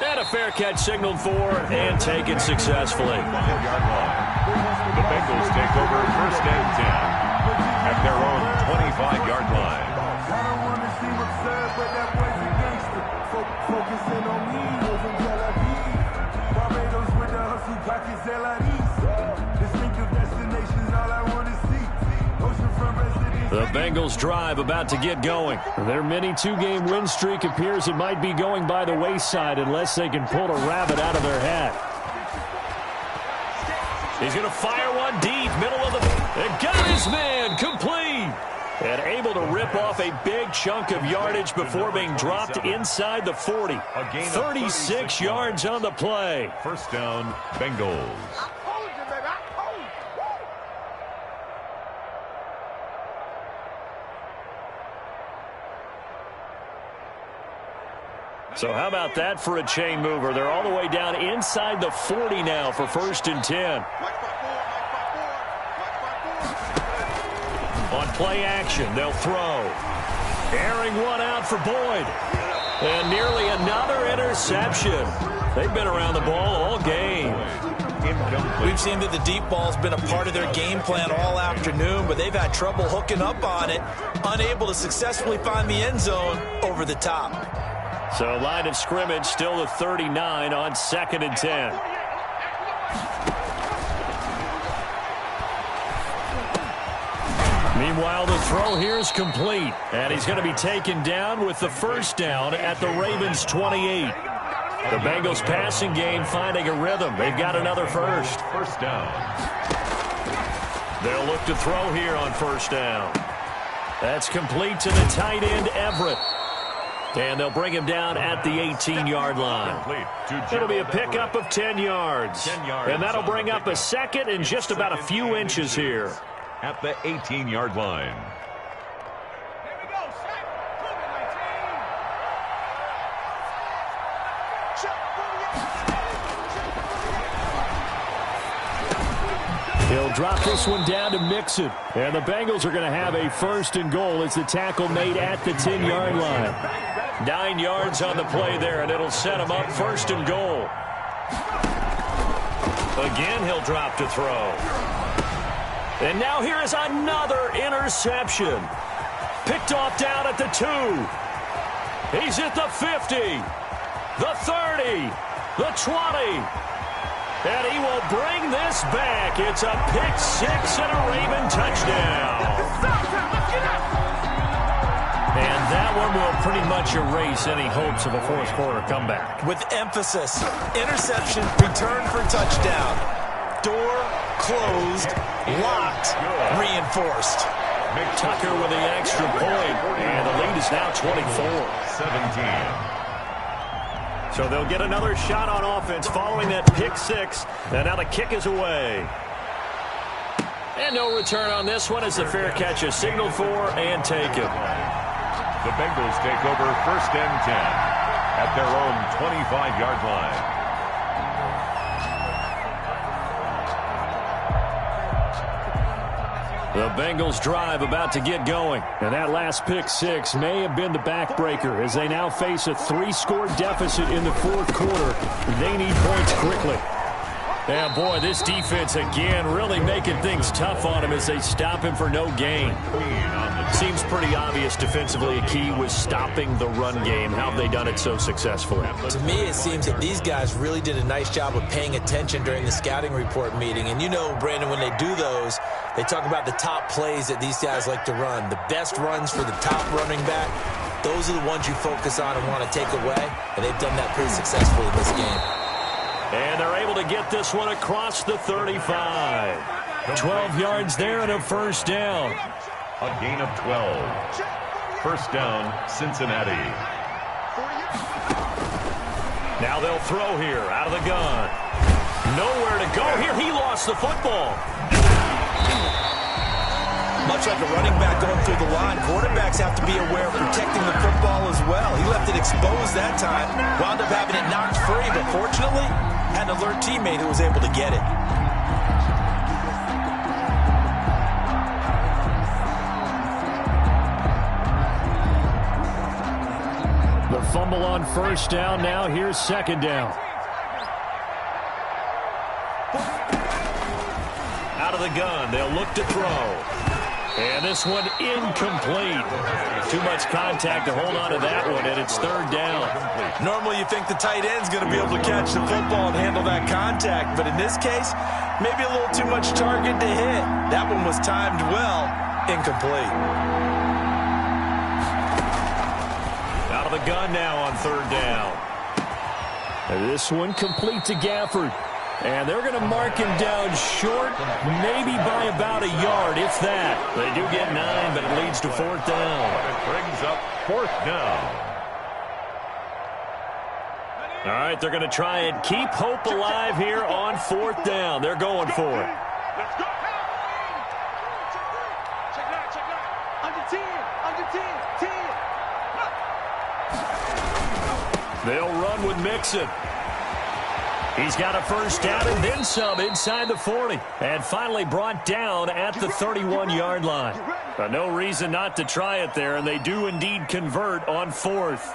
And a fair catch signaled for and taken successfully. The Bengals take over 1st and 10 at their own 25-yard line. I don't want to seem absurd, but that boy's a gangster. Focusing on me, wasn't Tel Aviv. Barbados with the hustle, pockets LREs. Distinctive destinations, all I want to see. Oceanfront residents. The Bengals drive about to get going. Their mini 2-game win streak appears it might be going by the wayside unless they can pull a rabbit out of their hat. He's going to fire one deep, middle of the... And got his man, complete. And able to rip off a big chunk of yardage before being dropped inside the 40. 36 yards on the play. 1st down, Bengals. So how about that for a chain mover? They're all the way down inside the 40 now for 1st and 10. On play action, they'll throw. Airing one out for Boyd. And nearly another interception. They've been around the ball all game. Incomplete. We've seen that the deep ball's been a part of their game plan all afternoon, but they've had trouble hooking up on it, unable to successfully find the end zone over the top. So line of scrimmage still at 39 on 2nd and 10. Meanwhile, the throw here is complete, and he's going to be taken down with the first down at the Ravens' 28. The Bengals passing game finding a rhythm. They've got another first. First down. They'll look to throw here on first down. That's complete to the tight end, Everett. And they'll bring him down at the 18-yard line. It'll be a pickup of 10 yards. And that'll bring up a second and just about a few inches here. At the 18-yard line. He'll drop this one down to Mixon. And the Bengals are going to have a first and goal as the tackle made at the 10-yard line. 9 yards on the play there, and it'll set him up first and goal. Again, he'll drop to throw. And now here is another interception. Picked off down at the 2. He's at the 50, the 30, the 20. And he will bring this back. It's a pick 6 and a Raven touchdown. And that one will pretty much erase any hopes of a fourth quarter comeback. With emphasis, interception, return for touchdown. Door closed, locked, reinforced. Tucker with the extra point, and the lead is now 24-17. So they'll get another shot on offense following that pick 6, and now the kick is away. And no return on this one as the fair catch is signaled for and taken. The Bengals take over first and 10 at their own 25-yard line. The Bengals drive about to get going. And that last pick 6 may have been the backbreaker as they now face a 3-score deficit in the fourth quarter. They need points quickly. And boy, this defense again really making things tough on him as they stop him for no gain. Seems pretty obvious defensively a key was stopping the run game. How have they done it so successfully? To me, it seems that these guys really did a nice job of paying attention during the scouting report meeting. And you know, Brandon, when they do those, they talk about the top plays that these guys like to run. The best runs for the top running back, those are the ones you focus on and want to take away. And they've done that pretty successfully in this game. And they're able to get this one across the 35. 12 yards there and a first down. A gain of 12. First down, Cincinnati. Now they'll throw here out of the gun. Nowhere to go here. He lost the football. Much like a running back going through the line, quarterbacks have to be aware of protecting the football as well. He left it exposed that time, wound up having it knocked free, but fortunately, had an alert teammate who was able to get it. The fumble on first down. Now here's second down. Out of the gun. They'll look to throw. And this one incomplete. Too much contact to hold on to that one, and it's third down. Normally you think the tight end's going to be able to catch the football and handle that contact, but in this case, maybe a little too much target to hit. That one was timed well, incomplete. Out of the gun now on third down. And this one complete to Gafford. And they're going to mark him down short, maybe by about a yard, if that. They do get 9, but it leads to fourth down. It brings up fourth down. All right, they're going to try and keep hope alive here on fourth down. They're going for it. Let's go. Check it out, check it out. Under 10, 10. They'll run with Mixon. He's got a first down and then some inside the 40. And finally brought down at the 31-yard line. But no reason not to try it there, and they do indeed convert on fourth.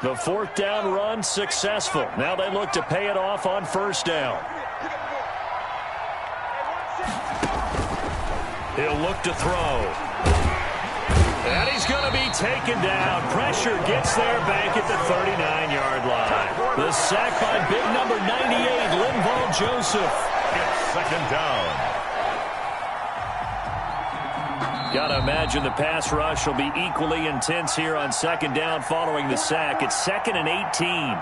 The fourth down run successful. Now they look to pay it off on first down. He'll look to throw. And he's going to be taken down. Pressure gets there back at the 39-yard line. The sack by big number 98, Linval Joseph. It's second down. Got to imagine the pass rush will be equally intense here on second down following the sack. It's 2nd and 18.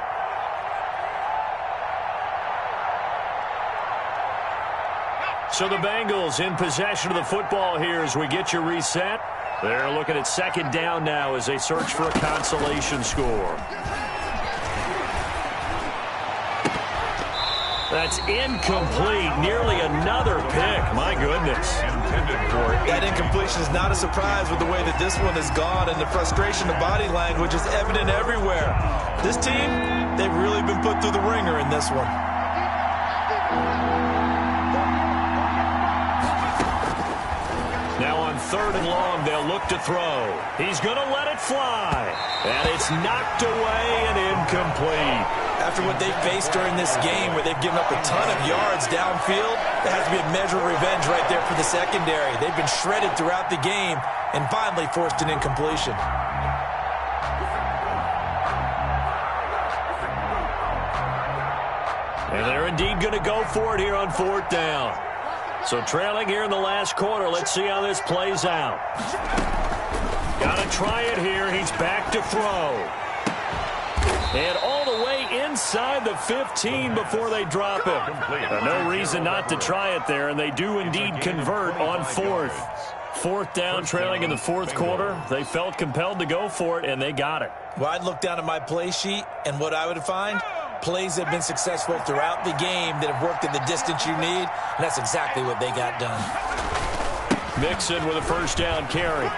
So the Bengals in possession of the football here as we get you reset. They're looking at second down now as they search for a consolation score. That's incomplete. Nearly another pick. My goodness. That incompletion is not a surprise with the way that this one has gone, and the frustration, the body language is evident everywhere. This team, they've really been put through the ringer in this one. Now on 3rd and long, they'll look to throw. He's going to let it fly. And it's knocked away and incomplete. After what they faced during this game where they've given up a ton of yards downfield, there has to be a measure of revenge right there for the secondary. They've been shredded throughout the game and finally forced an incompletion. And they're indeed going to go for it here on 4th down. So trailing here in the last quarter. Let's see how this plays out. Got to try it here. He's back to throw. And all the way inside the 15 before they drop him. No reason not to try it there, and they do indeed convert on 4th. 4th down, trailing in the 4th quarter. They felt compelled to go for it, and they got it. Well, I'd look down at my play sheet, and what I would find, plays have been successful throughout the game that have worked in the distance you need, and that's exactly what they got done. Mixon with a first down carry.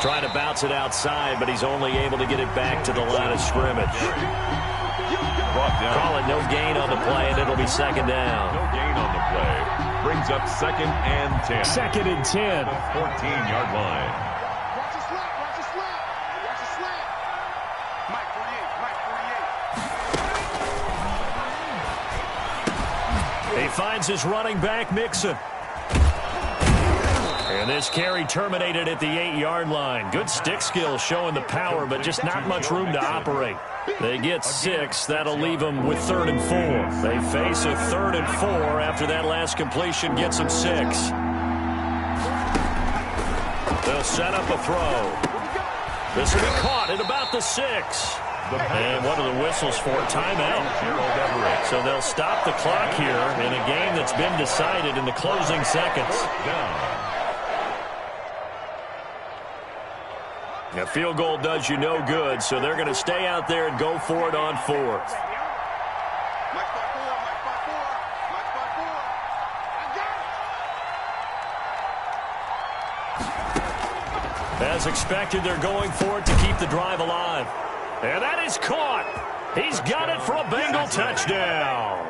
Trying to bounce it outside, but he's only able to get it back to the line of scrimmage. Call it no gain on the play, and it'll be second down. No gain on the play. Brings up 2nd and 10. 2nd and 10. 14-yard line. Watch the slant, watch the slant, watch the slant. Mike 48, Mike 48. He finds his running back, Mixon. And this carry terminated at the 8-yard line. Good stick skill showing the power, but just not much room to operate. They get 6. That'll leave them with 3rd and 4. They face a 3rd and 4 after that last completion gets them 6. They'll set up a throw. This will be caught at about the 6. And what are the whistles for? Timeout. So they'll stop the clock here in a game that's been decided in the closing seconds. A field goal does you no good, so they're going to stay out there and go for it on 4th. As expected, they're going for it to keep the drive alive. And that is caught. He's got it for a Bengal touchdown.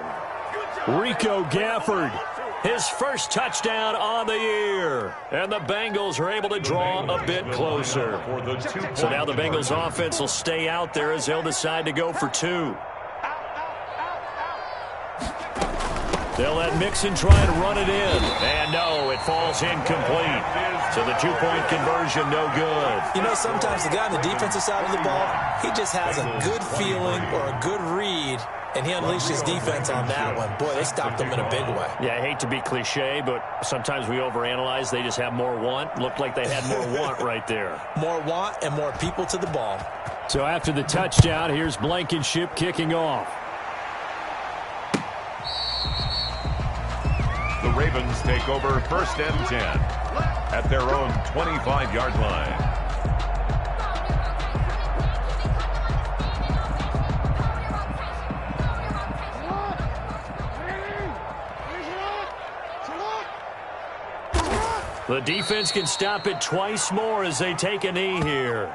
Rico Gafford, his first touchdown on the year. And the Bengals are able to draw a bit closer. So now the Bengals offense will stay out there as they'll decide to go for 2. They'll let Mixon try and run it in. And no, it falls incomplete. So the 2-point conversion, no good. You know, sometimes the guy on the defensive side of the ball, he just has a good feeling or a good read, and he unleashed his defense on that one. Boy, they stopped him in a big way. Yeah, I hate to be cliche, but sometimes we overanalyze. They just have more want. Looked like they had more want right there. More want and more people to the ball. So after the touchdown, here's Blankenship kicking off. The Ravens take over 1st and 10 at their own 25-yard line. The defense can stop it twice more as they take a knee here.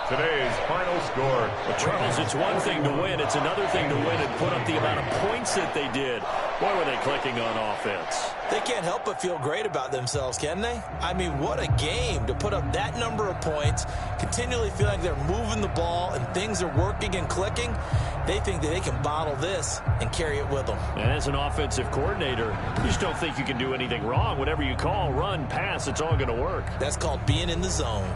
Today's final score. Well, Charles, it's one thing to win. It's another thing to win and put up the amount of points that they did. Boy, were they clicking on offense. They can't help but feel great about themselves, can they? I mean, what a game to put up that number of points, continually feel like they're moving the ball and things are working and clicking. They think that they can bottle this and carry it with them. And as an offensive coordinator, you just don't think you can do anything wrong. Whatever you call, run, pass, it's all going to work. That's called being in the zone.